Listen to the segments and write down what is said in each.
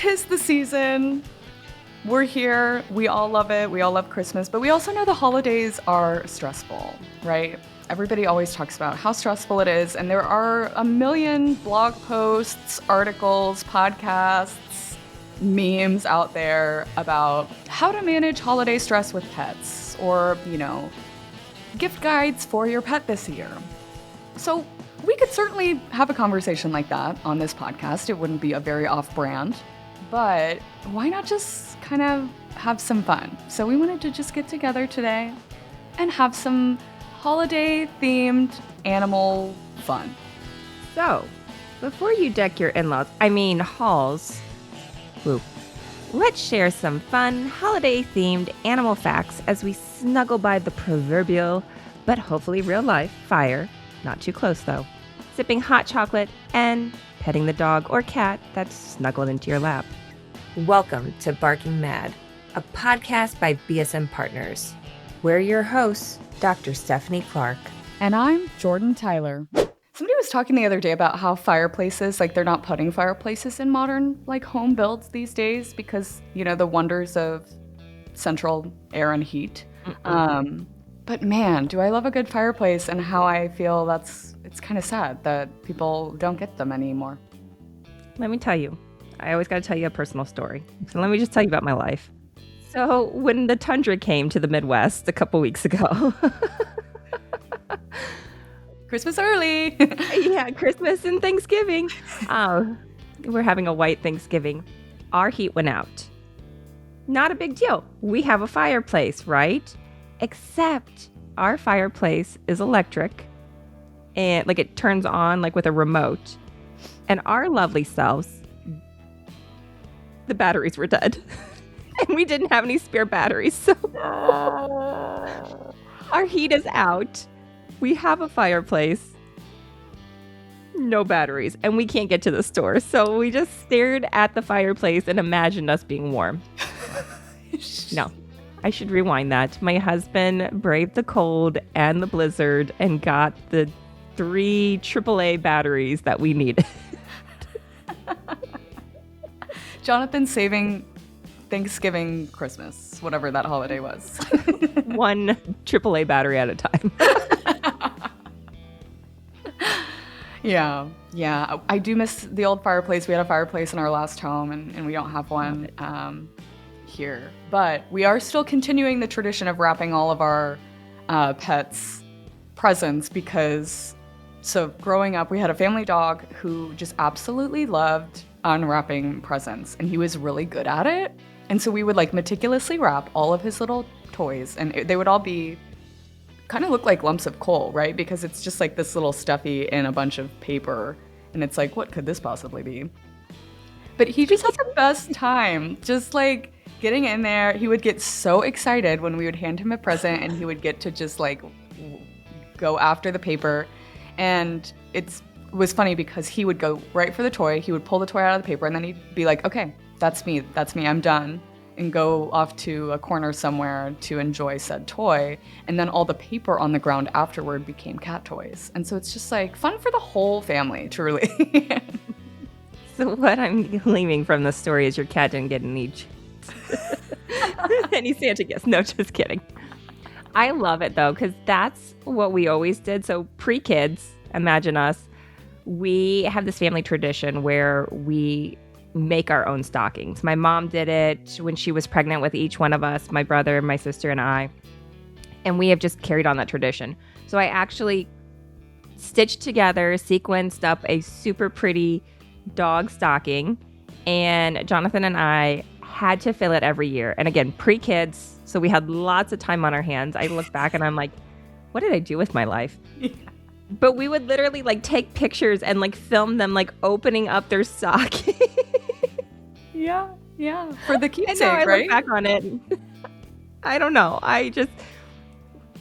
'tis the season. We're here. We all love it. We all love Christmas, but we also know the holidays are stressful, right? Everybody always talks about how stressful it is, and there are a million blog posts, articles, podcasts, memes out there about how to manage holiday stress with pets, or, gift guides for your pet this year. So we could certainly have a conversation like that on this podcast. It wouldn't be a very off-brand, but why not just kind of have some fun? So we wanted to just get together today and have some holiday-themed animal fun. So, before you deck your halls, let's share some fun holiday-themed animal facts as we snuggle by the proverbial, but hopefully real-life, fire. Not too close, though. Sipping hot chocolate and petting the dog or cat that's snuggled into your lap. Welcome to Barking Mad, a podcast by BSM Partners. We're your hosts, Dr. Stephanie Clark. And I'm Jordan Tyler. Somebody was talking the other day about how fireplaces, they're not putting fireplaces in modern, home builds these days because, the wonders of central air and heat. But man, do I love a good fireplace, and how I feel it's kind of sad that people don't get them anymore. Let me tell you, I always got to tell you a personal story. So let me just tell you about my life. So when the tundra came to the Midwest a couple weeks ago. Christmas early. Yeah, Christmas and Thanksgiving. We're having a white Thanksgiving. Our heat went out. Not a big deal. We have a fireplace, right? Except our fireplace is electric and it turns on with a remote. And our lovely selves, the batteries were dead. And we didn't have any spare batteries. So our heat is out. We have a fireplace. No batteries. And we can't get to the store. So we just stared at the fireplace and imagined us being warm. No. I should rewind that. My husband braved the cold and the blizzard and got the 3 AAA batteries that we needed. Jonathan saving Thanksgiving, Christmas, whatever that holiday was. 1 AAA battery at a time. Yeah. I do miss the old fireplace. We had a fireplace in our last home, and we don't have one here. But we are still continuing the tradition of wrapping all of our pets' presents because, so growing up, we had a family dog who just absolutely loved unwrapping presents, and he was really good at it. And so we would meticulously wrap all of his little toys, and they would all be kind of look like lumps of coal, right? Because it's just this little stuffy in a bunch of paper, and it's what could this possibly be? But he just had the best time, just getting in there. He would get so excited when we would hand him a present, and he would get to just go after the paper. And it was funny because he would go right for the toy. He would pull the toy out of the paper, and then he'd be like, okay, that's me, I'm done, and go off to a corner somewhere to enjoy said toy. And then all the paper on the ground afterward became cat toys. And so it's just fun for the whole family, truly. So what I'm gleaming from the story is your cat didn't get any any Santa gifts. No, just kidding. I love it though, because that's what we always did. So pre-kids, imagine us, we have this family tradition where we make our own stockings. My mom did it when she was pregnant with each one of us, my brother, my sister, and I. And we have just carried on that tradition. So I actually stitched together, sequenced up a super pretty dog stocking, and Jonathan and I had to fill it every year. And again, pre-kids, so we had lots of time on our hands. I look back and I'm like, what did I do with my life? Yeah. But we would literally take pictures and film them opening up their stocking. Yeah. For the keepsake, and now I right? Look back on it. I don't know. And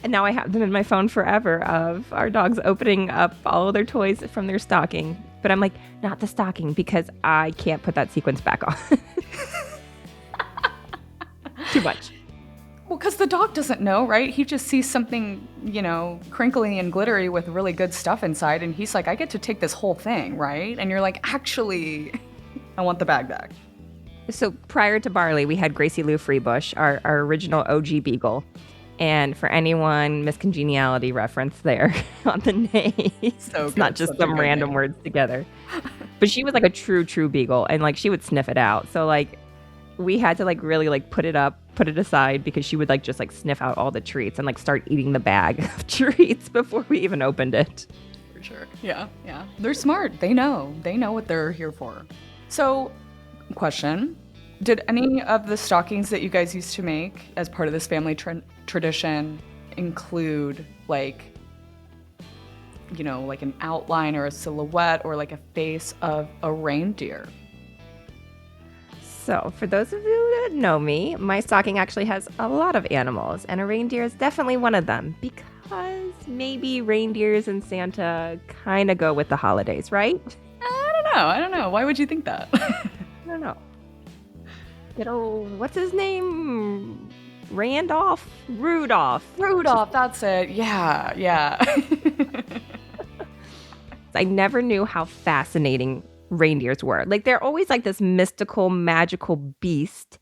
now I have them in my phone forever of our dogs opening up all of their toys from their stocking. But I'm like, not the stocking, because I can't put that sequence back on. Too much. Well, because the dog doesn't know, right? He just sees something, crinkly and glittery with really good stuff inside, and he's like, I get to take this whole thing, right? And you're like, actually, I want the bag back. So prior to Barley, we had Gracie Lou Freebush, our original OG Beagle. And for anyone, miscongeniality reference there on the name. It's not just some random words together. But she was like a true Beagle. And like she would sniff it out. So like we had to like really like put it aside because she would like just like sniff out all the treats and like start eating the bag of treats before we even opened it. For sure. Yeah. They're smart. They know what they're here for. So, question. Did any of the stockings that you guys used to make as part of this family tradition include like, you know, like an outline or a silhouette or like a face of a reindeer? So for those of you that know me, my stocking actually has a lot of animals, and a reindeer is definitely one of them because maybe reindeers and Santa kind of go with the holidays, right? I don't know. Why would you think that? I don't know. What's his name? Rudolph, that's it. Yeah. I never knew how fascinating reindeers were. Like they're always like this mystical, magical beast.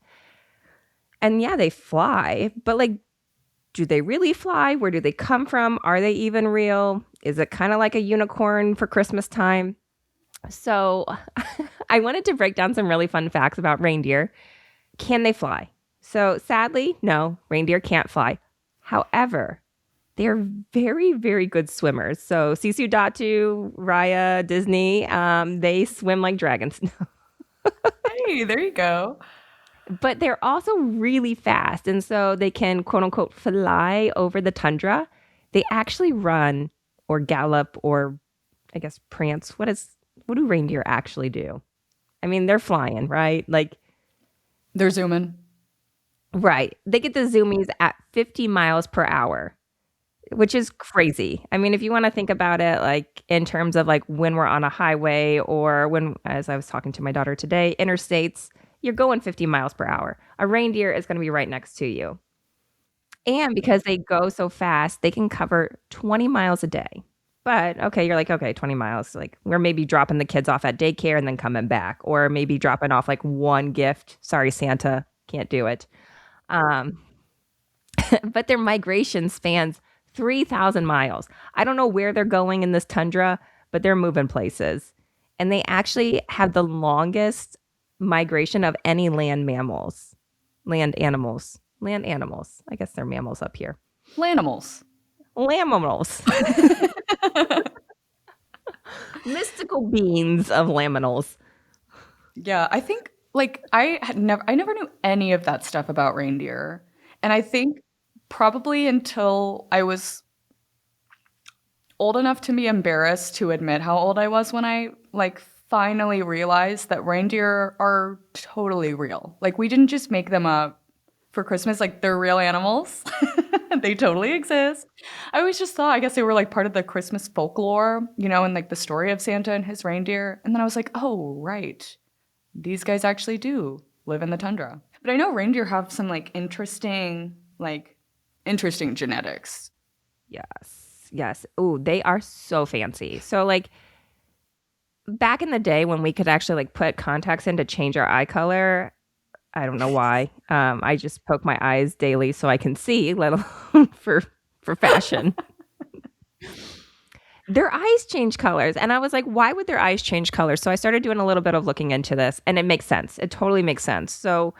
And yeah, they fly, but like, do they really fly? Where do they come from? Are they even real? Is it kind of like a unicorn for Christmas time? So I wanted to break down some really fun facts about reindeer. Can they fly? So sadly, no, reindeer can't fly. However, they're very, very good swimmers. So Sisu Datu, Raya, Disney, they swim like dragons. Hey, there you go. But they're also really fast. And so they can, quote unquote, fly over the tundra. They actually run or gallop or I guess prance. What do reindeer actually do? I mean, they're flying, right? Like they're zooming. Right. They get the zoomies at 50 miles per hour, which is crazy. I mean, if you want to think about it, like in terms of like when we're on a highway or when, as I was talking to my daughter today, interstates, you're going 50 miles per hour. A reindeer is going to be right next to you. And because they go so fast, they can cover 20 miles a day. But okay, you're like, okay, 20 miles. Like we're maybe dropping the kids off at daycare and then coming back, or maybe dropping off like one gift. Sorry, Santa, can't do it. But their migration spans 3,000 miles. I don't know where they're going in this tundra, but they're moving places. And they actually have the longest migration of any land animals. I guess they're mammals up here. Lanimals. Mystical beings of laminals. Yeah, I think like I never knew any of that stuff about reindeer. And I think probably until I was old enough to be embarrassed to admit how old I was when I like finally realized that reindeer are totally real. Like we didn't just make them up for Christmas, like they're real animals. They totally exist. I always just thought, I guess they were like part of the Christmas folklore, you know, and like the story of Santa and his reindeer. And then I was like, oh, right. These guys actually do live in the tundra. But I know reindeer have some like interesting genetics. Yes. Oh, they are so fancy. So like back in the day when we could actually like put contacts in to change our eye color, I don't know why. I just poke my eyes daily so I can see, let alone for fashion. Their eyes change colors. And I was like, why would their eyes change colors? So I started doing a little bit of looking into this, and it makes sense. It totally makes sense. So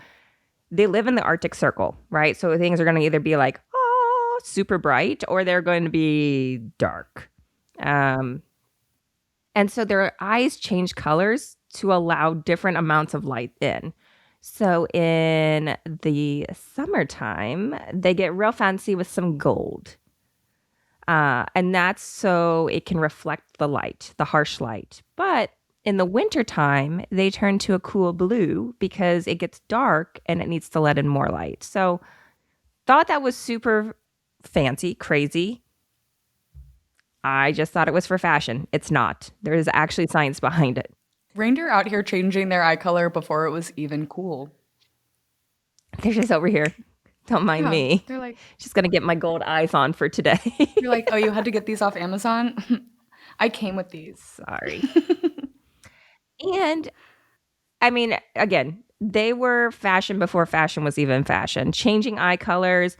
they live in the Arctic Circle, right? So things are going to either be like, oh, super bright, or they're going to be dark. And so their eyes change colors to allow different amounts of light in. So in the summertime, they get real fancy with some gold. And that's so it can reflect the light, the harsh light. But in the wintertime, they turn to a cool blue because it gets dark and it needs to let in more light. So thought that was super fancy, crazy. I just thought it was for fashion. It's not. There is actually science behind it. Reindeer out here changing their eye color before it was even cool. They're just over here. Don't mind me. They're like, just going to get my gold eyes on for today. You're like, oh, you had to get these off Amazon? I came with these. Sorry. And I mean, again, They were fashion before fashion was even fashion. Changing eye colors.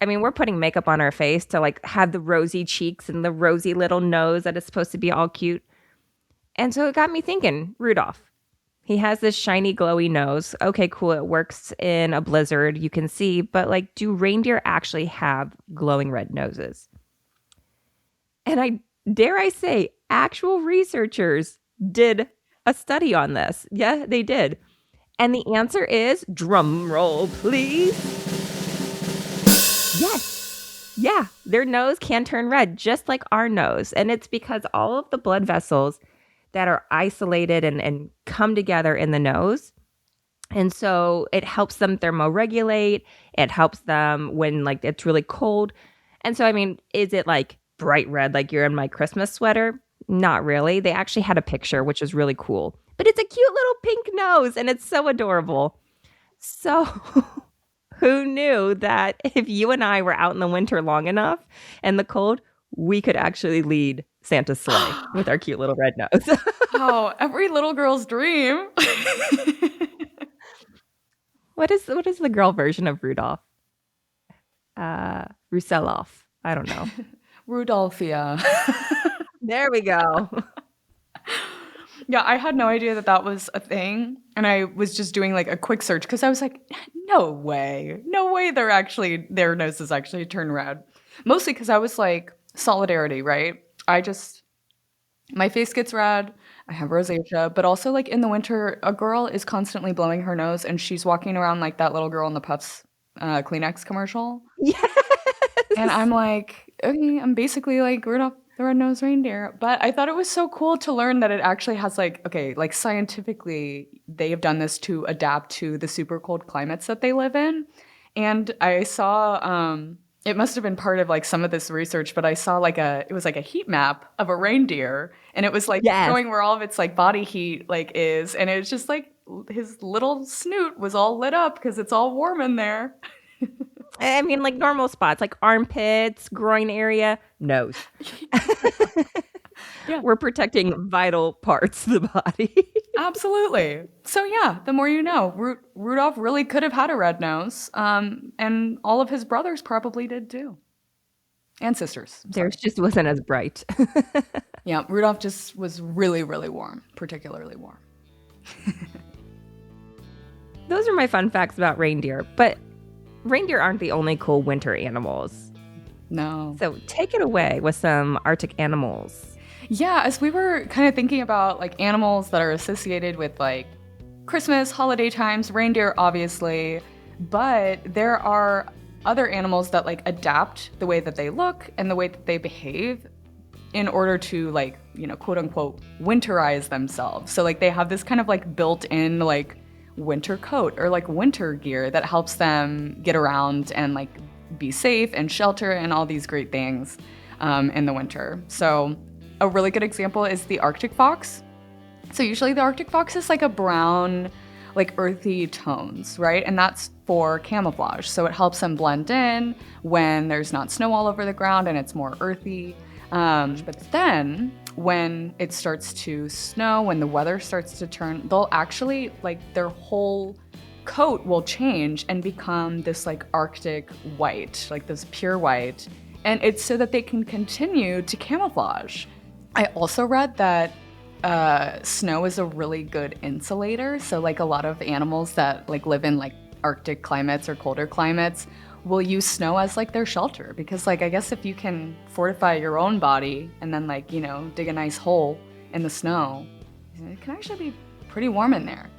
I mean, we're putting makeup on our face to like have the rosy cheeks and the rosy little nose that is supposed to be all cute. And so it got me thinking, Rudolph. He has this shiny, glowy nose. Okay, cool. It works in a blizzard. You can see. But like, do reindeer actually have glowing red noses? And dare I say, actual researchers did a study on this. Yeah, they did. And the answer is, drum roll, please. Yes. Yeah, their nose can turn red, just like our nose. And it's because all of the blood vessels that are isolated and come together in the nose. And so it helps them thermoregulate. It helps them when like it's really cold. And so, I mean, is it like bright red like you're in my Christmas sweater? Not really. They actually had a picture, which is really cool. But it's a cute little pink nose and it's so adorable. So who knew that if you and I were out in the winter long enough and the cold, we could actually lead Santa's sleigh with our cute little red nose. Oh, every little girl's dream. What is the girl version of Rudolph? Ruseloff. I don't know. Rudolphia. There we go. Yeah, I had no idea that that was a thing. And I was just doing like a quick search because I was like, no way. No way their noses actually turn red. Mostly because I was like, solidarity, right? My face gets red. I have rosacea, but also like in the winter, a girl is constantly blowing her nose and she's walking around like that little girl in the Puffs Kleenex commercial. Yes. And I'm like, okay, I'm basically like Rudolph the Red-Nosed Reindeer. But I thought it was so cool to learn that it actually has like, okay, like scientifically, they have done this to adapt to the super cold climates that they live in. And I saw, it must have been part of like some of this research, but I saw it was like a heat map of a reindeer, and it was like showing where all of its like body heat like is, and it was just like his little snoot was all lit up because it's all warm in there. I mean, like normal spots, like armpits, groin area, nose. Yeah. We're protecting vital parts of the body. Absolutely. So yeah, the more you know. Rudolph really could have had a red nose, and all of his brothers probably did too. And sisters. Theirs just wasn't as bright. Yeah, Rudolph just was really, really warm, particularly warm. Those are my fun facts about reindeer, but reindeer aren't the only cool winter animals. No. So take it away with some Arctic animals. Yeah, as we were kind of thinking about like animals that are associated with like Christmas, holiday times, reindeer obviously, but there are other animals that like adapt the way that they look and the way that they behave in order to like, you know, quote unquote, winterize themselves. So like they have this kind of like built-in like winter coat or like winter gear that helps them get around and like be safe and shelter and all these great things in the winter. So a really good example is the Arctic fox. So usually the Arctic fox is like a brown, like earthy tones, right? And that's for camouflage. So it helps them blend in when there's not snow all over the ground and it's more earthy. But then when it starts to snow, when the weather starts to turn, they'll actually like their whole coat will change and become this like Arctic white, like this pure white. And it's so that they can continue to camouflage. I also read that snow is a really good insulator. So like a lot of animals that like live in like Arctic climates or colder climates will use snow as like their shelter, because like I guess if you can fortify your own body and then like, you know, dig a nice hole in the snow, it can actually be pretty warm in there.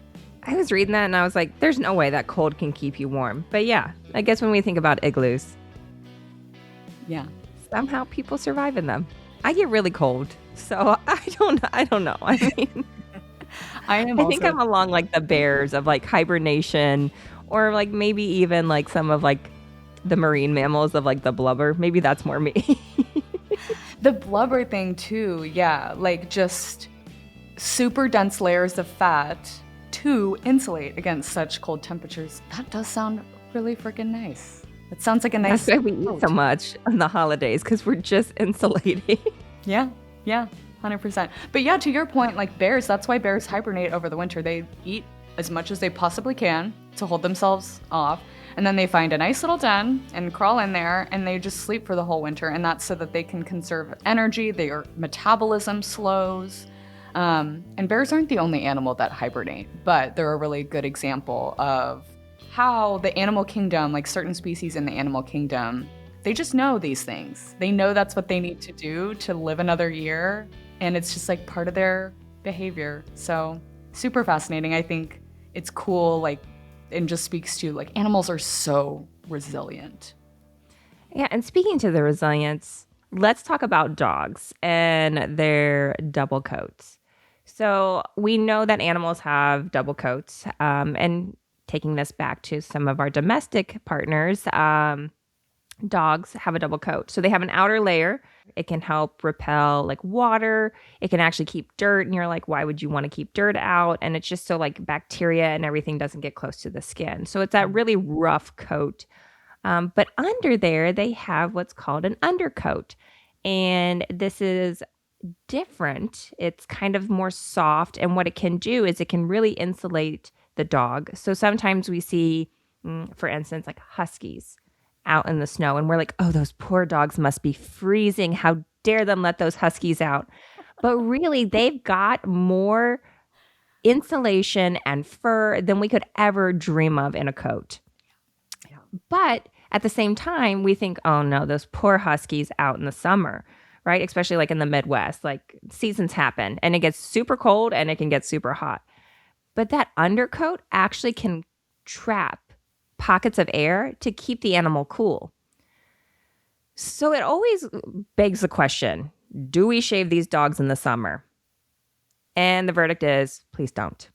I was reading that and I was like, there's no way that cold can keep you warm. But yeah, I guess when we think about igloos, yeah, somehow people survive in them. I get really cold, so I don't know. I mean, I think I'm along like the bears of like hibernation, or like maybe even like some of like the marine mammals of like the blubber. Maybe that's more me. The blubber thing too, yeah, like just super dense layers of fat to insulate against such cold temperatures. That does sound really freaking nice. It sounds like a nice. That's why we eat so much on the holidays, because we're just insulating. Yeah, 100%. But yeah, to your point, like bears, that's why bears hibernate over the winter. They eat as much as they possibly can to hold themselves off. And then they find a nice little den and crawl in there, and they just sleep for the whole winter. And that's so that they can conserve energy. Their metabolism slows. And bears aren't the only animal that hibernate, but they're a really good example of how the animal kingdom, like certain species in the animal kingdom, they just know these things. They know that's what they need to do to live another year. And it's just like part of their behavior. So super fascinating. I think it's cool, like, and just speaks to like animals are so resilient. Yeah, and speaking to the resilience, let's talk about dogs and their double coats. So we know that animals have double coats, and taking this back to some of our domestic partners, dogs have a double coat. So they have an outer layer. It can help repel like water. It can actually keep dirt. And you're like, why would you want to keep dirt out? And it's just so like bacteria and everything doesn't get close to the skin. So it's that really rough coat. But under there, they have what's called an undercoat. And this is different. It's kind of more soft. And what it can do is it can really insulate the dog. So sometimes we see, for instance, like huskies out in the snow, and we're like, oh, those poor dogs must be freezing. How dare them let those huskies out? But really, they've got more insulation and fur than we could ever dream of in a coat. Yeah. But at the same time, we think, oh no, those poor huskies out in the summer, right? Especially like in the Midwest, like seasons happen and it gets super cold and it can get super hot. But that undercoat actually can trap pockets of air to keep the animal cool. So it always begs the question, do we shave these dogs in the summer? And the verdict is, please don't.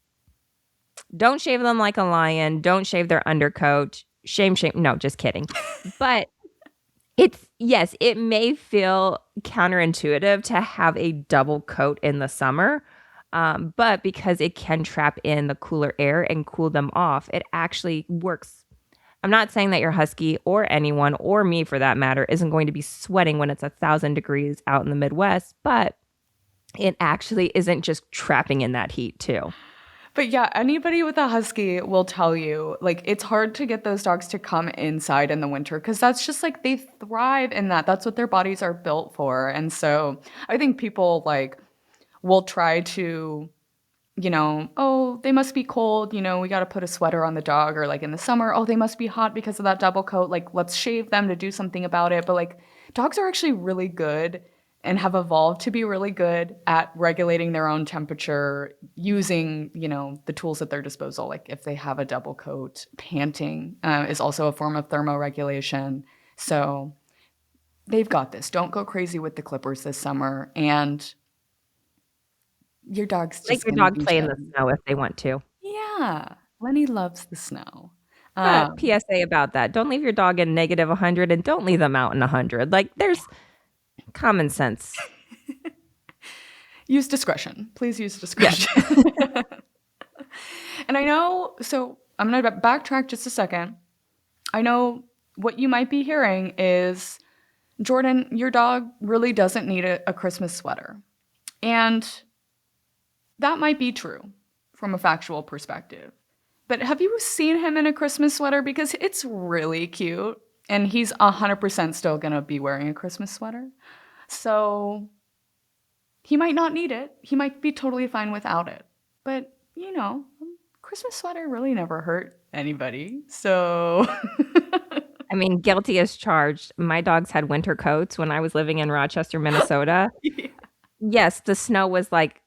Don't shave them like a lion. Don't shave their undercoat. Shame. No, just kidding. But yes, it may feel counterintuitive to have a double coat in the summer. But because it can trap in the cooler air and cool them off, it actually works. I'm not saying that your husky or anyone, or me for that matter, isn't going to be sweating when it's 1,000 degrees out in the Midwest, but it actually isn't just trapping in that heat too. But yeah, anybody with a husky will tell you, like, it's hard to get those dogs to come inside in the winter because that's just like they thrive in that. That's what their bodies are built for. And so I think people like will try to, oh, they must be cold. We got to put a sweater on the dog, or like in the summer, oh, they must be hot because of that double coat. Like, let's shave them to do something about it. But like dogs are actually really good and have evolved to be really good at regulating their own temperature using, the tools at their disposal. Like if they have a double coat, panting is also a form of thermoregulation. So they've got this. Don't go crazy with the clippers this summer. And your dog's just Let your dog play in the snow if they want to. Yeah. Lenny loves the snow. But PSA about that. Don't leave your dog in negative 100 and don't leave them out in 100. Like there's common sense. Use discretion. Please use discretion. Yeah. And I know, so I'm going to backtrack just a second. I know what you might be hearing is, Jordan, your dog really doesn't need a Christmas sweater. And that might be true from a factual perspective. But have you seen him in a Christmas sweater? Because it's really cute. And he's 100% still going to be wearing a Christmas sweater. So he might not need it. He might be totally fine without it. But, Christmas sweater really never hurt anybody. So I mean, guilty as charged. My dogs had winter coats when I was living in Rochester, Minnesota. Yeah. Yes, the snow was like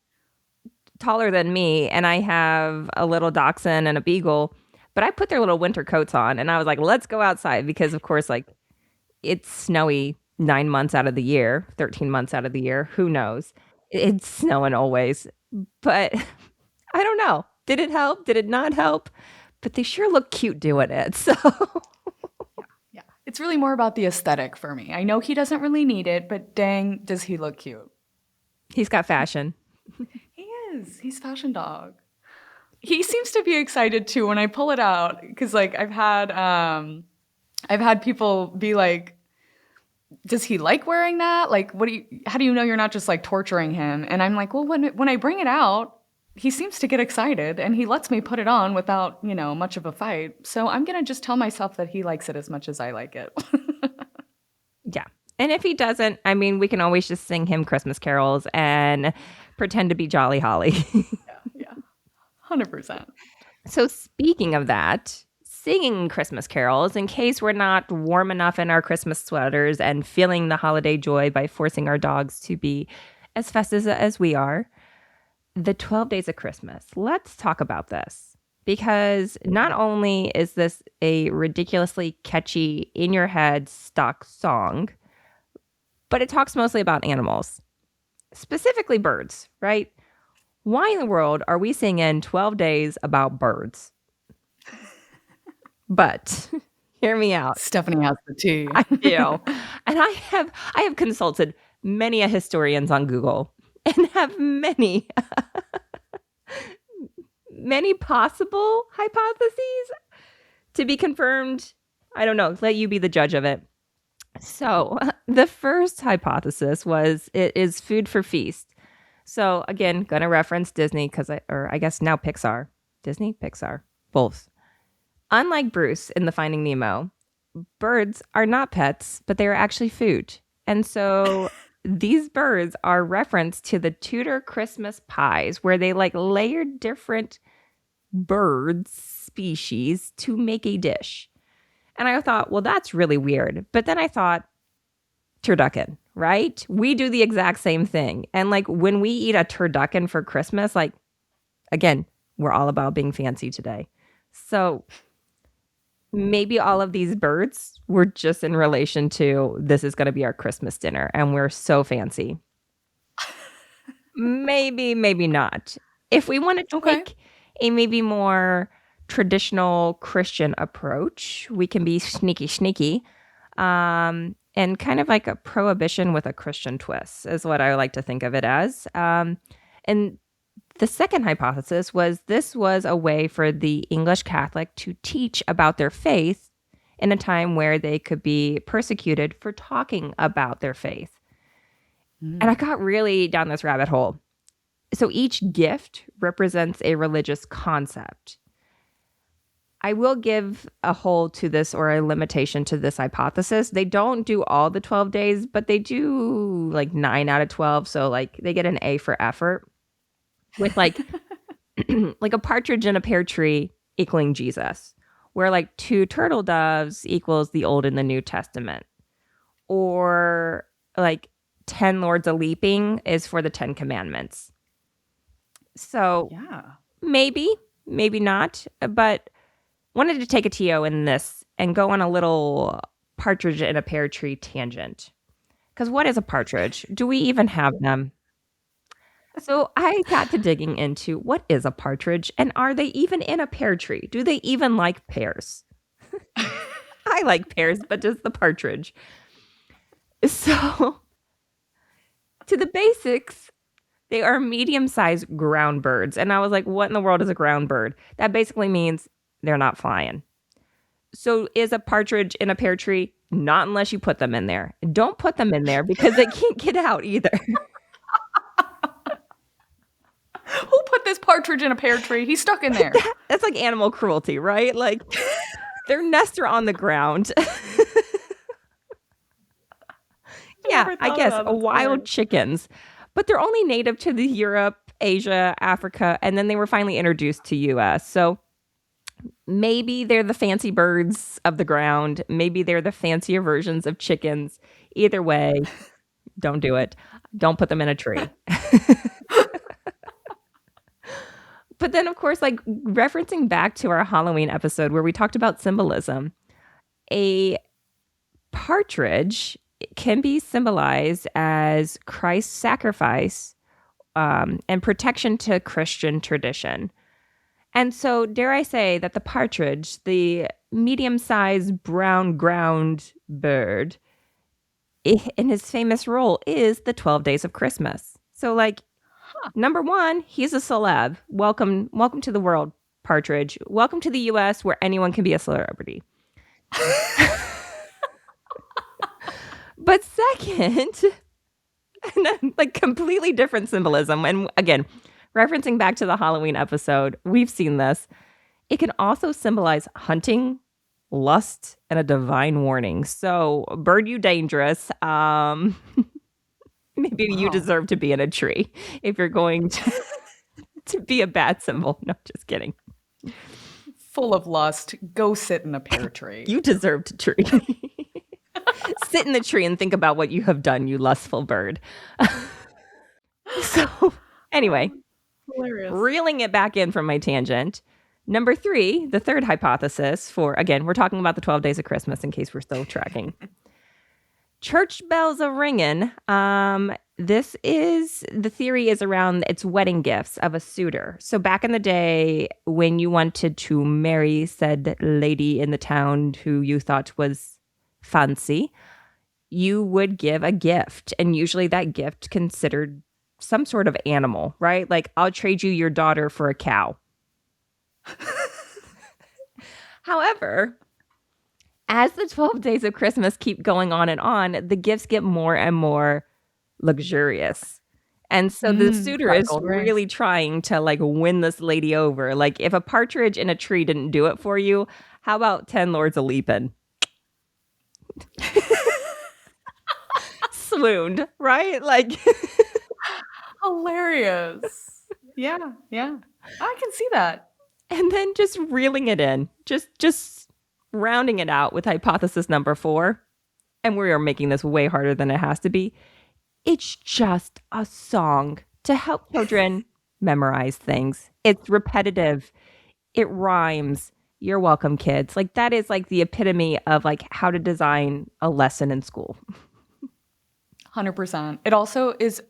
taller than me, and I have a little dachshund and a beagle, but I put their little winter coats on and I was like, let's go outside, because of course, like, it's snowy 9 months out of the year, 13 months out of the year, who knows? It's snowing always. But I don't know. Did it help? Did it not help? But they sure look cute doing it. So yeah. It's really more about the aesthetic for me. I know he doesn't really need it, but dang, does he look cute. He's got fashion. He is. He's fashion dog. He seems to be excited too when I pull it out, because like I've had people be like, does he like wearing that? Like, how do you know you're not just like torturing him? And I'm like, well, when I bring it out, he seems to get excited and he lets me put it on without, much of a fight. So I'm going to just tell myself that he likes it as much as I like it. Yeah. And if he doesn't, I mean, we can always just sing him Christmas carols and pretend to be Jolly Holly. Yeah. 100%. So speaking of that, singing Christmas carols, in case we're not warm enough in our Christmas sweaters and feeling the holiday joy by forcing our dogs to be as festive as we are, the 12 Days of Christmas. Let's talk about this. Because not only is this a ridiculously catchy, in-your-head stock song, but it talks mostly about animals, specifically birds, right? Why in the world are we singing 12 days about birds? But hear me out. Stephanie has the tea. I do. And I have consulted many a historians on Google and have many possible hypotheses to be confirmed. I don't know. Let you be the judge of it. So the first hypothesis was it is food for feast. So again, gonna reference Disney I guess now Pixar. Disney, Pixar, both. Unlike Bruce in the Finding Nemo, birds are not pets, but they are actually food. And so these birds are referenced to the Tudor Christmas pies, where they layered different bird species to make a dish. And I thought, well, that's really weird. But then I thought, turducken, right? We do the exact same thing. And when we eat a turducken for Christmas, again, we're all about being fancy today. So maybe all of these birds were just in relation to this is going to be our Christmas dinner and we're so fancy. Maybe not. If we want to take a maybe more traditional Christian approach, we can be sneaky, and kind of like a prohibition with a Christian twist is what I like to think of it as. And the second hypothesis was this was a way for the English Catholic to teach about their faith in a time where they could be persecuted for talking about their faith. And I got really down this rabbit hole. So each gift represents a religious concept. I will give a hole to this or a limitation to this hypothesis. They don't do all the 12 days, but they do 9 out of 12. So they get an A for effort with like a partridge in a pear tree equaling Jesus, where 2 turtle doves equals the Old and the New Testament, or 10 lords a leaping is for the 10 commandments. So Yeah. maybe not, but wanted to take a TO in this and go on a little partridge in a pear tree tangent. Because what is a partridge? Do we even have them? So I got to digging into what is a partridge and are they even in a pear tree? Do they even like pears? I like pears, but does the partridge? So to the basics, they are medium-sized ground birds. And I was like, what in the world is a ground bird? That basically means they're not flying. So is a partridge in a pear tree? Not unless you put them in there. Don't put them in there because they can't get out either. Who put this partridge in a pear tree? He's stuck in there. That's like animal cruelty, right? Their nests are on the ground. Yeah, I guess wild chickens. But they're only native to the Europe, Asia, Africa, and then they were finally introduced to US. So maybe they're the fancy birds of the ground. Maybe they're the fancier versions of chickens. Either way, don't do it. Don't put them in a tree. But then, of course, referencing back to our Halloween episode where we talked about symbolism, a partridge can be symbolized as Christ's sacrifice and protection to Christian tradition. And so, dare I say that the partridge, the medium-sized brown ground bird, in his famous role is the 12 Days of Christmas. So, number one, he's a celeb. Welcome to the world, partridge. Welcome to the U.S. where anyone can be a celebrity. But second, completely different symbolism. And again, Referencing back to the Halloween episode, we've seen this. It can also symbolize hunting, lust, and a divine warning. So, bird, you dangerous. Maybe you deserve to be in a tree if you're going to be a bad symbol. No, just kidding. Full of lust, go sit in a pear tree. You deserve to tree. Sit in the tree and think about what you have done, you lustful bird. So, anyway, Hilarious. Reeling it back in from my tangent. Number 3, the third hypothesis for, again, we're talking about the 12 days of Christmas in case we're still tracking. Church bells a ringing. This is, the theory is around it's wedding gifts of a suitor. So back in the day when you wanted to marry said lady in the town who you thought was fancy, you would give a gift. And usually that gift considered some sort of animal, right? Like, I'll trade you your daughter for a cow. However, as the 12 days of Christmas keep going on, the gifts get more and more luxurious. And so the suitor is really trying to like win this lady over. Like, if a partridge in a tree didn't do it for you, how about 10 lords a leaping? Swooned, right? Like, hilarious. Yeah. I can see that. And then just reeling it in, just rounding it out with hypothesis number 4. And we are making this way harder than it has to be. It's just a song to help children memorize things. It's repetitive. It rhymes. You're welcome, kids. Like, that is like the epitome of like how to design a lesson in school. 100%. It also is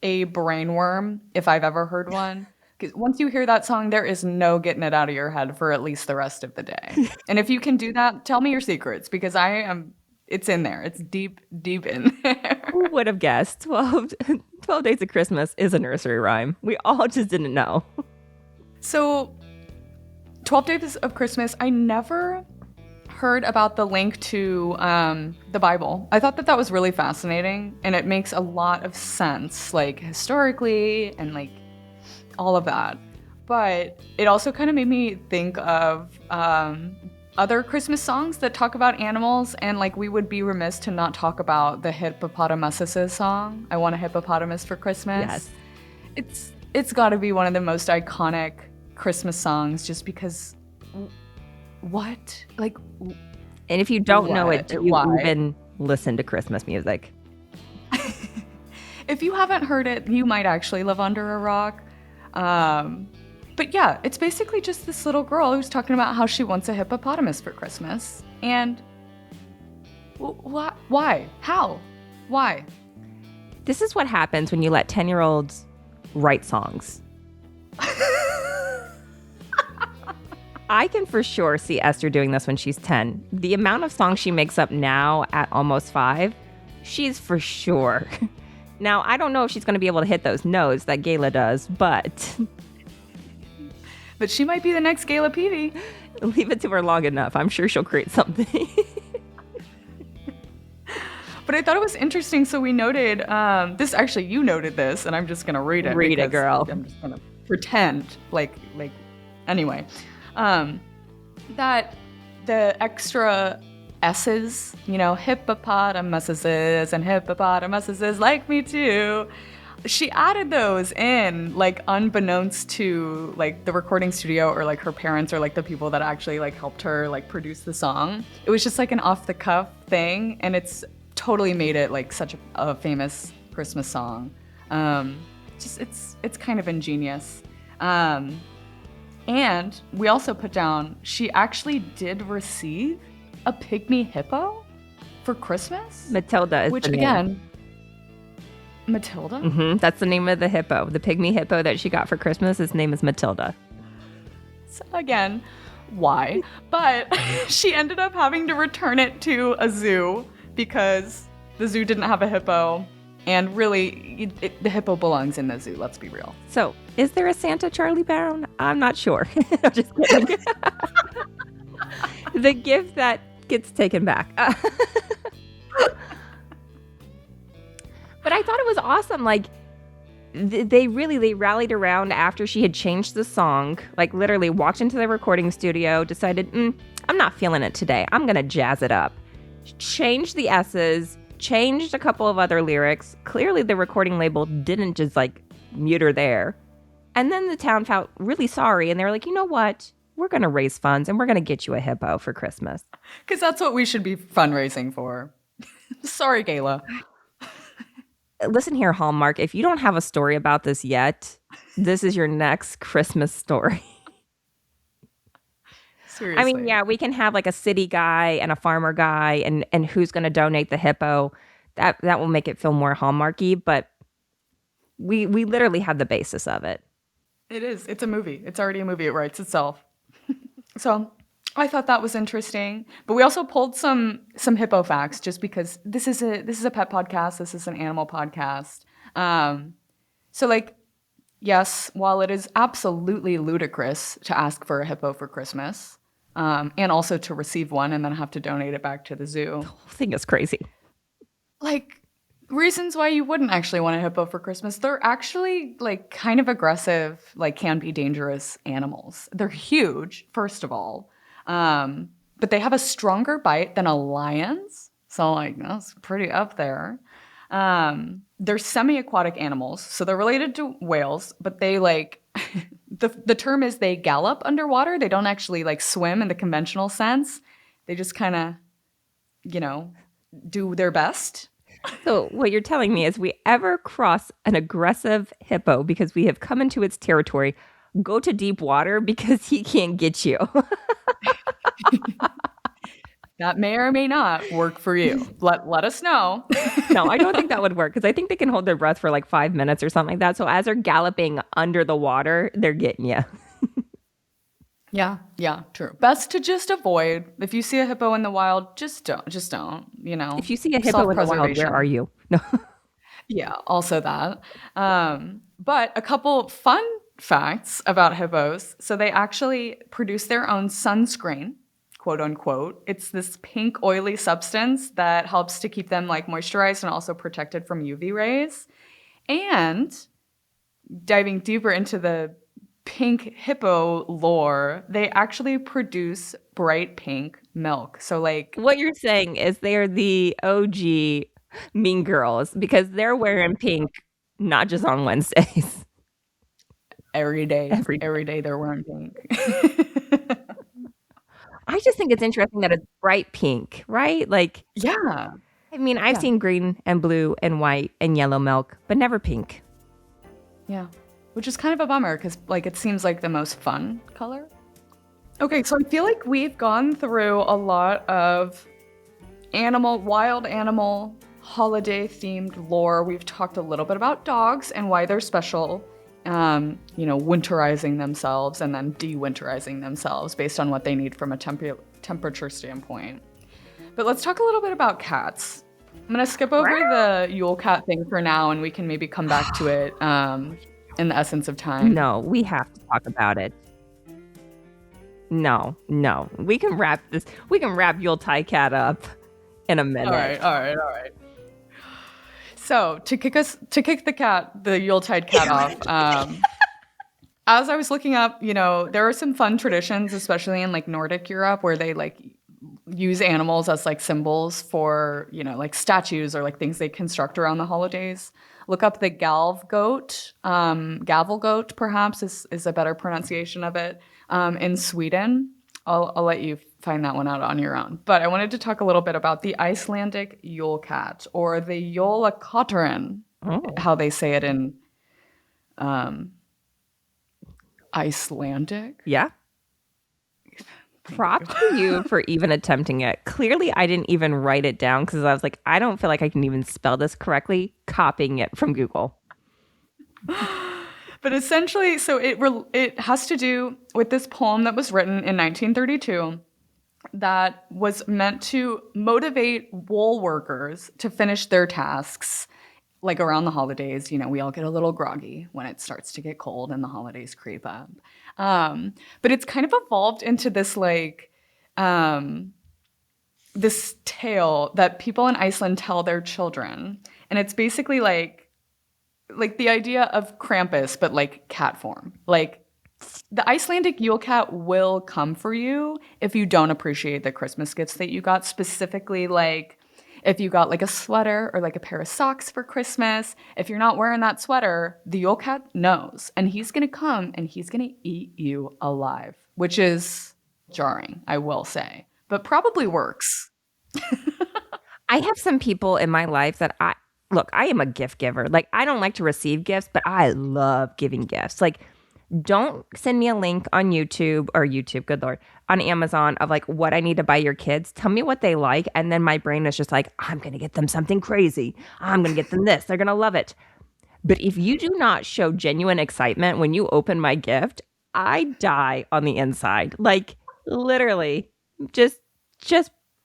a brain worm, if I've ever heard one. Because once you hear that song, there is no getting it out of your head for at least the rest of the day. And if you can do that, tell me your secrets, because it's in there. It's deep, deep in there. Who would have guessed 12 Days of Christmas is a nursery rhyme? We all just didn't know. So 12 Days of Christmas, I never heard about the link to the Bible. I thought that was really fascinating, and it makes a lot of sense, like historically and like all of that. But it also kind of made me think of other Christmas songs that talk about animals, and like we would be remiss to not talk about the Hippopotamus' song, I Want a Hippopotamus for Christmas. Yes. It's got to be one of the most iconic Christmas songs, just because what? Like, and if you don't know it, you even listen to Christmas music. If you haven't heard it, you might actually live under a rock. But yeah, it's basically just this little girl who's talking about how she wants a hippopotamus for Christmas. And why? How? Why? This is what happens when you let 10-year-olds write songs. I can for sure see Esther doing this when she's 10. The amount of songs she makes up now at almost 5, she's for sure. Now, I don't know if she's going to be able to hit those notes that Gayla does, but... But she might be the next Gayla Peavy. Leave it to her long enough. I'm sure she'll create something. But I thought it was interesting. So we noted, this actually, you noted this, and I'm just going to read it. Read it, girl. I'm just going to pretend anyway. That the extra S's, hippopotamuses and hippopotamuses like me too. She added those in, like, unbeknownst to, like, the recording studio or, like, her parents or, like, the people that actually, like, helped her, like, produce the song. It was just, like, an off-the-cuff thing, and it's totally made it, like, such a famous Christmas song. It's kind of ingenious. And we also put down, she actually did receive a pygmy hippo for Christmas? Matilda is which, the name. Again... Matilda? Mm-hmm. That's the name of the hippo. The pygmy hippo that she got for Christmas, his name is Matilda. So again, why? But she ended up having to return it to a zoo because the zoo didn't have a hippo. And really, the hippo belongs in the zoo, let's be real. So, is there a Santa Charlie Brown? I'm not sure. I'm just kidding. The gift that gets taken back. But I thought it was awesome. Like, they rallied around after she had changed the song, like literally walked into the recording studio, decided, I'm not feeling it today. I'm going to jazz it up. Changed the S's, changed a couple of other lyrics. Clearly the recording label didn't just like mute her there. And then the town felt really sorry. And they were like, you know what? We're going to raise funds and we're going to get you a hippo for Christmas. Because that's what we should be fundraising for. Sorry, Gayla. Listen here, Hallmark. If you don't have a story about this yet, this is your next Christmas story. Seriously. I mean, yeah, we can have like a city guy and a farmer guy and who's going to donate the hippo. That will make it feel more Hallmarky, but we literally have the basis of it. It is. It's a movie. It's already a movie. It writes itself. So I thought that was interesting. But we also pulled some hippo facts just because this is a pet podcast. This is an animal podcast. So like, yes, while it is absolutely ludicrous to ask for a hippo for Christmas, and also to receive one and then have to donate it back to the zoo. The whole thing is crazy. Like, reasons why you wouldn't actually want a hippo for Christmas. They're actually like kind of aggressive, like can be dangerous animals. They're huge, first of all. But they have a stronger bite than a lion's. So like that's pretty up there. They're semi-aquatic animals. So they're related to whales, but they like the term is they gallop underwater. They don't actually like swim in the conventional sense. They just kind of, do their best. So what you're telling me is we ever cross an aggressive hippo because we have come into its territory, go to deep water because he can't get you. That may or may not work for you. Let us know. No, I don't think that would work because I think they can hold their breath for like 5 minutes or something like that. So as they're galloping under the water, they're getting you. Yeah, true. Best to just avoid. If you see a hippo in the wild, just don't, If you see a hippo in the wild, where are you? No. Yeah, also that. But a couple fun facts about hippos. So they actually produce their own sunscreen, quote unquote. It's this pink oily substance that helps to keep them like moisturized and also protected from UV rays. And diving deeper into the pink hippo lore, they actually produce bright pink milk. So like what you're saying is they're the OG mean girls because they're wearing pink not just on Wednesdays. Every day they're wearing pink. I just think it's interesting that it's bright pink, right? Like, yeah. I mean, I've seen green and blue and white and yellow milk, but never pink. Yeah. Which is kind of a bummer because like it seems like the most fun color. Okay, so I feel like we've gone through a lot of wild animal, holiday-themed lore. We've talked a little bit about dogs and why they're special, winterizing themselves and then de-winterizing themselves based on what they need from a temperature standpoint. But let's talk a little bit about cats. I'm going to skip over the Yule cat thing for now and we can maybe come back to it in the essence of time. No, we have to talk about it. No. We can wrap Yuletide cat up in a minute. All right. So to kick the Yuletide cat off, as I was looking up, there are some fun traditions, especially in like Nordic Europe, where they like use animals as like symbols for, like statues or like things they construct around the holidays. Look up the gavel goat perhaps is a better pronunciation of it. In Sweden, I'll let you find that one out on your own. But I wanted to talk a little bit about the Icelandic Yule cat or the Yule how they say it in Icelandic. Yeah. Props to you for even attempting it. Clearly, I didn't even write it down because I was like, I don't feel like I can even spell this correctly, copying it from Google. But essentially, so it has to do with this poem that was written in 1932 that was meant to motivate wool workers to finish their tasks like around the holidays. We all get a little groggy when it starts to get cold and the holidays creep up. But it's kind of evolved into this like this tale that people in Iceland tell their children. And it's basically like like the idea of Krampus, but like cat form. Like the Icelandic Yule cat will come for you if you don't appreciate the Christmas gifts that you got, specifically like if you got like a sweater or like a pair of socks for Christmas. If you're not wearing that sweater, the Yule cat knows, and he's going to come and he's going to eat you alive, which is jarring, I will say, but probably works. I have some people in my life that I am a gift giver. Like, I don't like to receive gifts, but I love giving gifts. Like, don't send me a link on YouTube, good Lord, on Amazon of like what I need to buy your kids. Tell me what they like. And then my brain is just like, I'm going to get them something crazy. I'm going to get them this. They're going to love it. But if you do not show genuine excitement when you open my gift, I die on the inside. Like, literally, just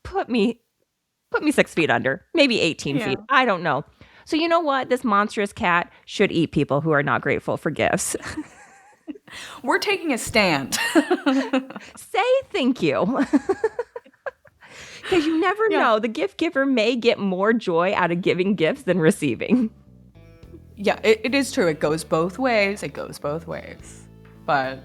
put me 6 feet under, maybe 18 feet. I don't know. So you know what? This monstrous cat should eat people who are not grateful for gifts. We're taking a stand. Say thank you. Because you never know. The gift giver may get more joy out of giving gifts than receiving. Yeah, it is true. It goes both ways. But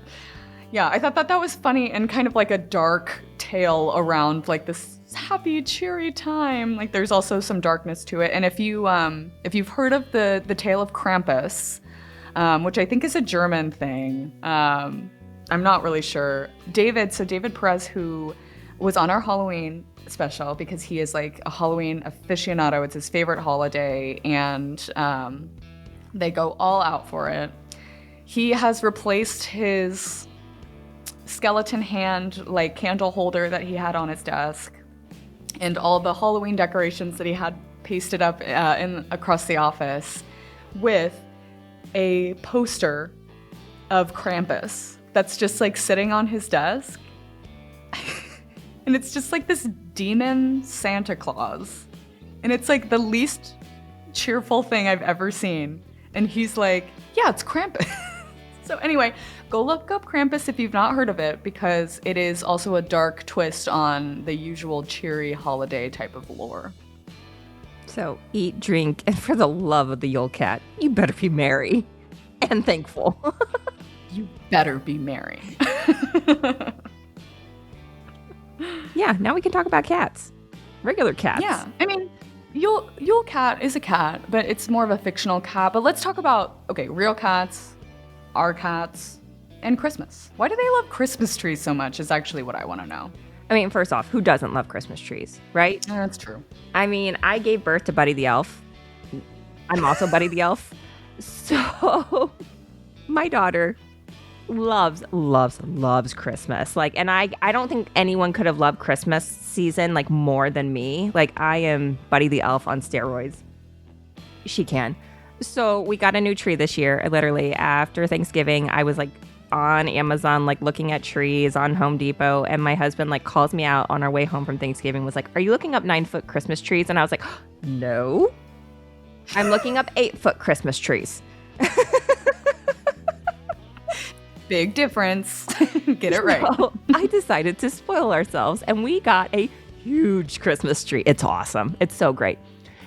yeah, I thought that was funny and kind of like a dark tale around like this happy, cheery time. Like there's also some darkness to it. And if you've heard of the tale of Krampus, which I think is a German thing, I'm not really sure. David Perez, who was on our Halloween special because he is like a Halloween aficionado. It's his favorite holiday, and they go all out for it. He has replaced his skeleton hand like candle holder that he had on his desk and all the Halloween decorations that he had pasted up across the office with a poster of Krampus that's just like sitting on his desk. And it's just like this demon Santa Claus. And it's like the least cheerful thing I've ever seen. And he's like, yeah, it's Krampus. So anyway, go look up Krampus if you've not heard of it, because it is also a dark twist on the usual cheery holiday type of lore. So eat, drink, and for the love of the Yule cat, you better be merry and thankful. You better be merry. Yeah, now we can talk about cats. Regular cats. Yeah, I mean, Yule cat is a cat, but it's more of a fictional cat. But let's talk about, real cats, our cats, and Christmas. Why do they love Christmas trees so much is actually what I want to know. I mean, first off, who doesn't love Christmas trees, right? That's true. I mean, I gave birth to Buddy the Elf. I'm also Buddy the Elf. So my daughter loves Christmas. Like, and I don't think anyone could have loved Christmas season like more than me. Like, I am Buddy the Elf on steroids. She can. So we got a new tree this year. Literally after Thanksgiving, I was like on Amazon, like looking at trees on Home Depot, and my husband like calls me out on our way home from Thanksgiving, was like, "Are you looking up 9-foot Christmas trees?" And I was like, "No, I'm looking up 8-foot Christmas trees." Big difference. Get it right. So I decided to spoil ourselves, and we got a huge Christmas tree. It's awesome. It's so great.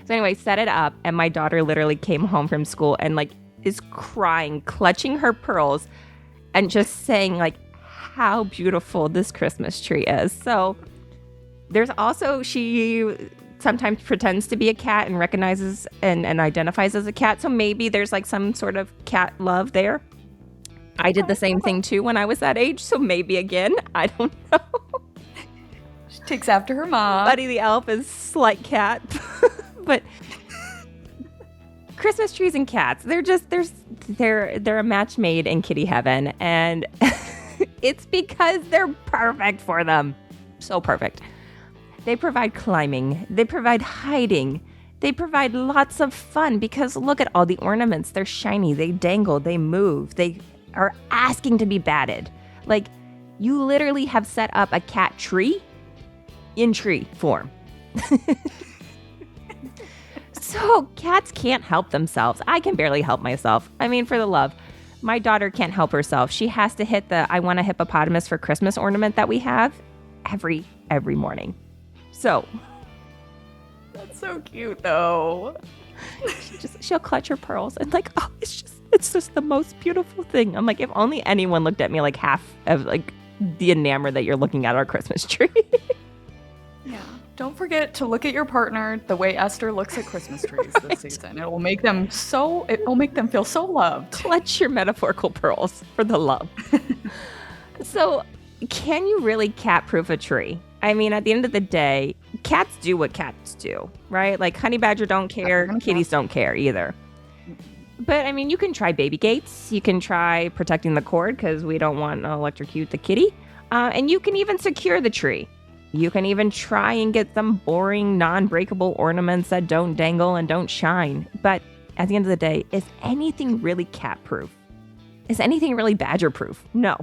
So anyway, set it up, and my daughter literally came home from school and like is crying, clutching her pearls, and just saying like how beautiful this Christmas tree is. So there's also, she sometimes pretends to be a cat and recognizes and identifies as a cat. So maybe there's like some sort of cat love there. I did the same thing too when I was that age. So maybe again, I don't know. She takes after her mom. Buddy the Elf is slight cat. But Christmas trees and cats, they're a match made in kitty heaven, and it's because they're perfect for them. So perfect. They provide climbing, they provide hiding, they provide lots of fun because look at all the ornaments. They're shiny, they dangle, they move, they are asking to be batted. Like, you literally have set up a cat tree in tree form. So cats can't help themselves. I can barely help myself. I mean, for the love. My daughter can't help herself. She has to hit the "I want a hippopotamus for Christmas" ornament that we have every morning. So that's so cute though. She'll clutch her pearls and like, oh, it's just the most beautiful thing. I'm like, if only anyone looked at me like half of like the enamel that you're looking at our Christmas tree. Yeah. Don't forget to look at your partner the way Esther looks at Christmas trees this season. It will make them feel so loved. Clutch your metaphorical pearls for the love. So, can you really cat-proof a tree? I mean, at the end of the day, cats do what cats do, right? Like honey badger don't care, kitties don't care either. But I mean, you can try baby gates. You can try protecting the cord because we don't want to electrocute the kitty. And you can even secure the tree. You can even try and get some boring, non-breakable ornaments that don't dangle and don't shine. But at the end of the day, is anything really cat-proof? Is anything really badger-proof? No.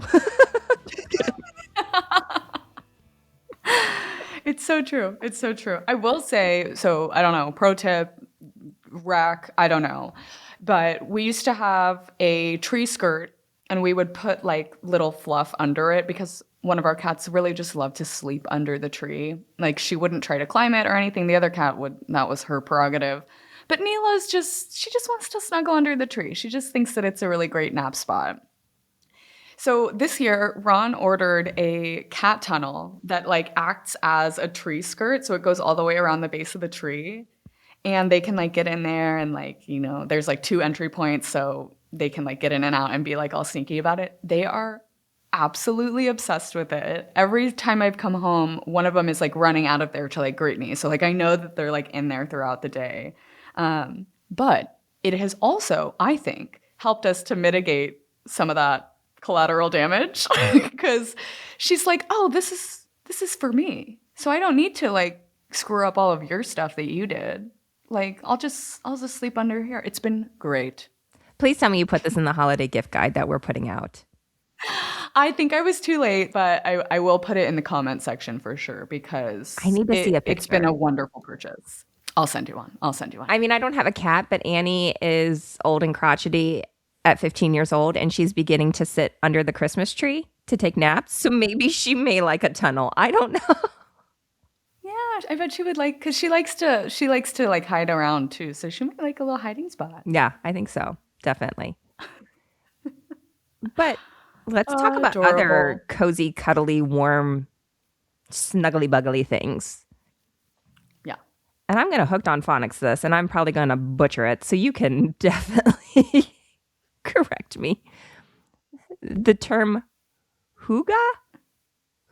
It's so true. It's so true. I will say, so I don't know, pro tip, rack, I don't know. But we used to have a tree skirt and we would put like little fluff under it because one of our cats really just loved to sleep under the tree. Like she wouldn't try to climb it or anything. The other cat would, that was her prerogative. But Neela's she just wants to snuggle under the tree. She just thinks that it's a really great nap spot. So this year, Ron ordered a cat tunnel that like acts as a tree skirt. So it goes all the way around the base of the tree. And they can like get in there and like, you know, there's like 2 entry points. So they can like get in and out and be like all sneaky about it. They are absolutely obsessed with it. Every time I've come home, one of them is like running out of there to like greet me. So like I know that they're like in there throughout the day. But it has also, I think, helped us to mitigate some of that collateral damage because she's like, oh, this is for me. So I don't need to like screw up all of your stuff that you did. Like I'll just sleep under here. It's been great. Please tell me you put this in the holiday gift guide that we're putting out. I think I was too late, but I will put it in the comment section for sure because I need to see a picture. It's been a wonderful purchase. I'll send you one. I mean, I don't have a cat, but Annie is old and crotchety at 15 years old, and she's beginning to sit under the Christmas tree to take naps. So maybe she may like a tunnel. I don't know. Yeah, I bet she would like, because she likes to like hide around too. So she might like a little hiding spot. Yeah, I think so. Definitely. But let's talk about adorable. other cozy, cuddly, warm, snuggly buggly things. Yeah. And I'm going to hooked on phonics this, and I'm probably going to butcher it. So you can definitely correct me. The term Hygge?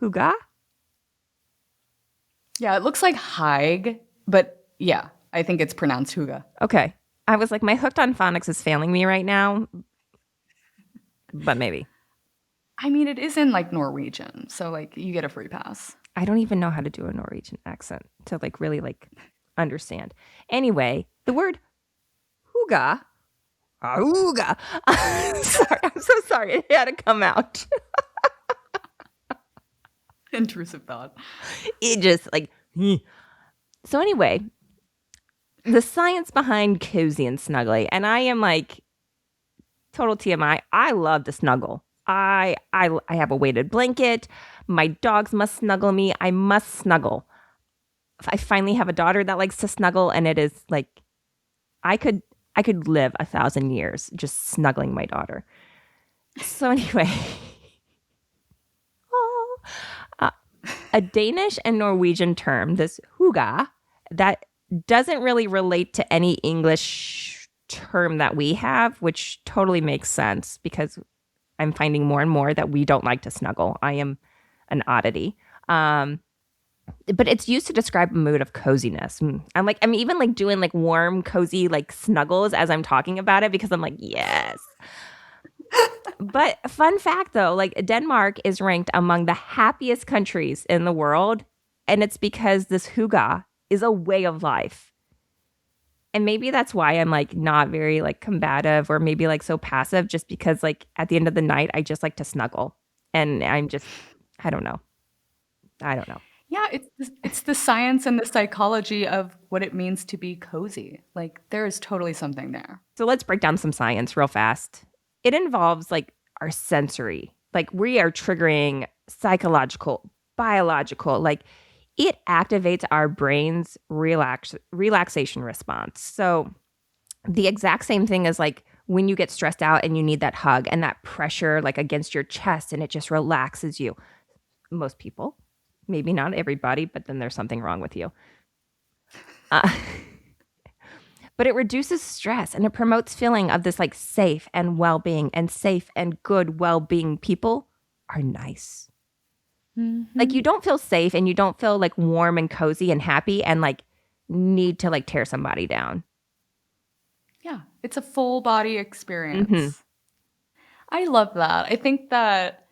Hygge? Yeah, it looks like Hygge, but yeah, I think it's pronounced Hygge. Okay. I was like, my hooked on phonics is failing me right now. But maybe. I mean, it is in like Norwegian, so like you get a free pass. I don't even know how to do a Norwegian accent to like really like understand. Anyway, the word Hygge. Hygge. Sorry, I'm so sorry. It had to come out. Intrusive thought. It just like. So anyway, the science behind cozy and snuggly, and I am like total TMI. I love to snuggle. I have a weighted blanket. My dogs must snuggle me. I must snuggle. I finally have a daughter that likes to snuggle, and it is like I could live 1,000 years just snuggling my daughter. So anyway, a Danish and Norwegian term, this hygge, that doesn't really relate to any English term that we have, which totally makes sense because I'm finding more and more that we don't like to snuggle. I am an oddity. But it's used to describe a mood of coziness. I'm even like doing like warm, cozy like snuggles as I'm talking about it because I'm like, yes. But fun fact though, like Denmark is ranked among the happiest countries in the world. And it's because this hygge is a way of life. And maybe that's why I'm like not very like combative or maybe like so passive, just because like at the end of the night, I just like to snuggle. And I don't know. Yeah, it's the science and the psychology of what it means to be cozy. Like there is totally something there. So let's break down some science real fast. It involves like our sensory, like we are triggering psychological, biological, like it activates our brain's relaxation response. So the exact same thing as like when you get stressed out and you need that hug and that pressure like against your chest and it just relaxes you. Most people, maybe not everybody, but then there's something wrong with you. But it reduces stress and it promotes feeling of this like safe and well-being, and safe and good well-being people are nice. Mm-hmm. Like you don't feel safe and you don't feel like warm and cozy and happy and like need to like tear somebody down. Yeah, it's a full body experience. Mm-hmm. I love that. I think that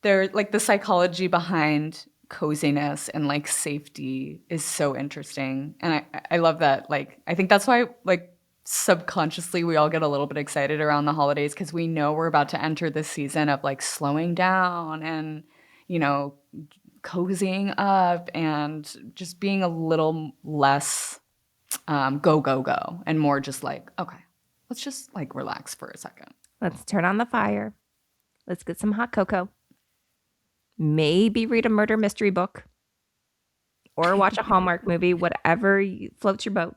there, like the psychology behind coziness and like safety is so interesting. And I love that. Like, I think that's why like subconsciously we all get a little bit excited around the holidays because we know we're about to enter this season of like slowing down and, you know, cozying up and just being a little less go and more just like, okay, let's just like relax for a second. Let's turn on the fire. Let's get some hot cocoa. Maybe read a murder mystery book or watch a Hallmark movie, whatever floats your boat.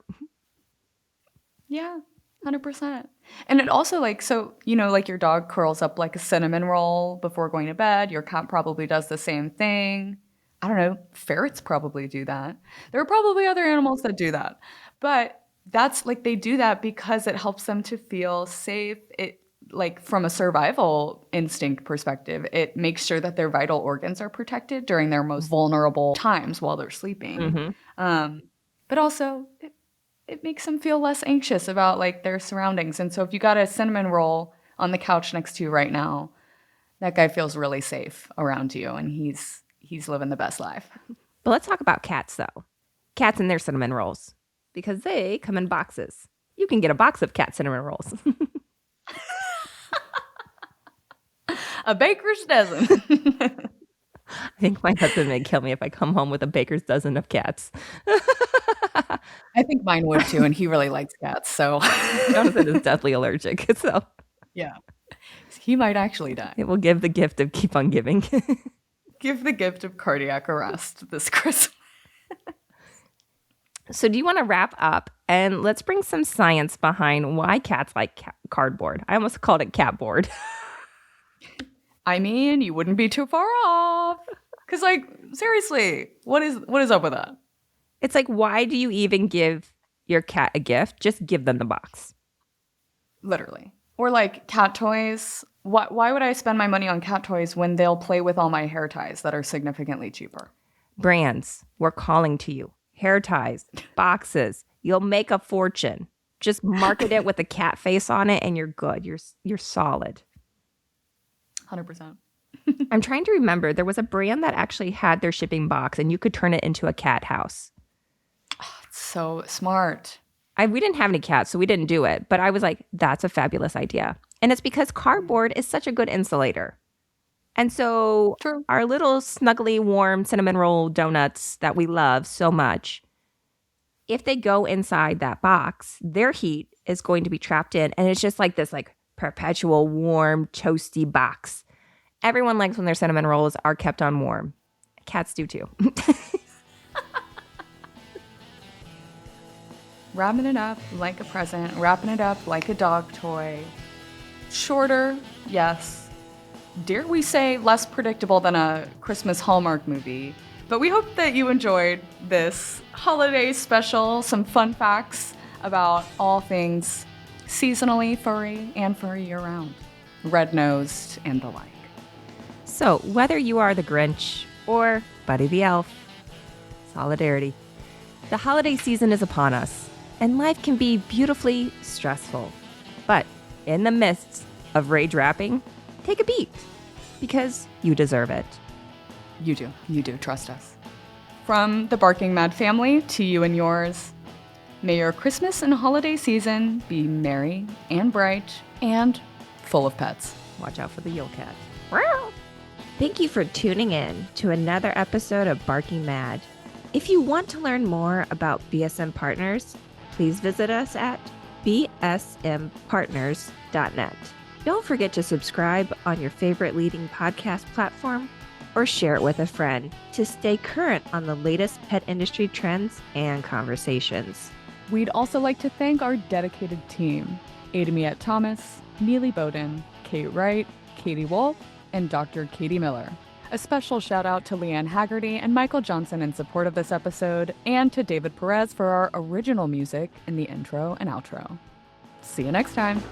Yeah, 100%. And it also like, so, you know, like your dog curls up like a cinnamon roll before going to bed. Your cat probably does the same thing. I don't know. Ferrets probably do that. There are probably other animals that do that. But that's like they do that because it helps them to feel safe. It like from a survival instinct perspective, it makes sure that their vital organs are protected during their most vulnerable times while they're sleeping. Mm-hmm. But also it makes them feel less anxious about like their surroundings. And so if you got a cinnamon roll on the couch next to you right now, that guy feels really safe around you and he's living the best life. But let's talk about cats though. Cats and their cinnamon rolls, because they come in boxes. You can get a box of cat cinnamon rolls. A baker's dozen. I think my husband may kill me if I come home with a baker's dozen of cats. I think mine would too, and he really likes cats, so. Jonathan is deathly allergic, so. Yeah. He might actually die. It will give the gift of keep on giving. Give the gift of cardiac arrest this Christmas. So do you want to wrap up and let's bring some science behind why cats like cardboard? I almost called it cat board. I mean, you wouldn't be too far off. Because, like, seriously, what is up with that? It's like, why do you even give your cat a gift? Just give them the box. Literally. Or, like, cat toys. Why would I spend my money on cat toys when they'll play with all my hair ties that are significantly cheaper? Brands, we're calling to you. Hair ties, boxes. You'll make a fortune. Just market it with a cat face on it and you're good. You're solid. 100%. I'm trying to remember. There was a brand that actually had their shipping box and you could turn it into a cat house. Oh, it's so smart. We didn't have any cats, so we didn't do it. But I was like, that's a fabulous idea. And it's because cardboard is such a good insulator. And so True. Our little snuggly, warm cinnamon roll donuts that we love so much, if they go inside that box, their heat is going to be trapped in. And it's just like this like perpetual warm, toasty box. Everyone likes when their cinnamon rolls are kept on warm. Cats do too. Wrapping it up like a present. Wrapping it up like a dog toy. Shorter, yes. Dare we say less predictable than a Christmas Hallmark movie. But we hope that you enjoyed this holiday special, some fun facts about all things seasonally furry and furry year-round, red-nosed and the like. So whether you are the Grinch or Buddy the Elf, solidarity. The holiday season is upon us, and life can be beautifully stressful. But in the midst of rage wrapping, take a beat, because you deserve it. You do, trust us. From the Barking Mad family to you and yours, may your Christmas and holiday season be merry and bright and full of pets. Watch out for the Yule cat. Thank you for tuning in to another episode of Barking Mad. If you want to learn more about BSM Partners, please visit us at bsmpartners.net. Don't forget to subscribe on your favorite leading podcast platform or share it with a friend to stay current on the latest pet industry trends and conversations. We'd also like to thank our dedicated team, Adamiette Thomas, Neely Bowden, Kate Wright, Katie Wolf, and Dr. Katie Miller. A special shout out to Leanne Haggerty and Michael Johnson in support of this episode, and to David Perez for our original music in the intro and outro. See you next time.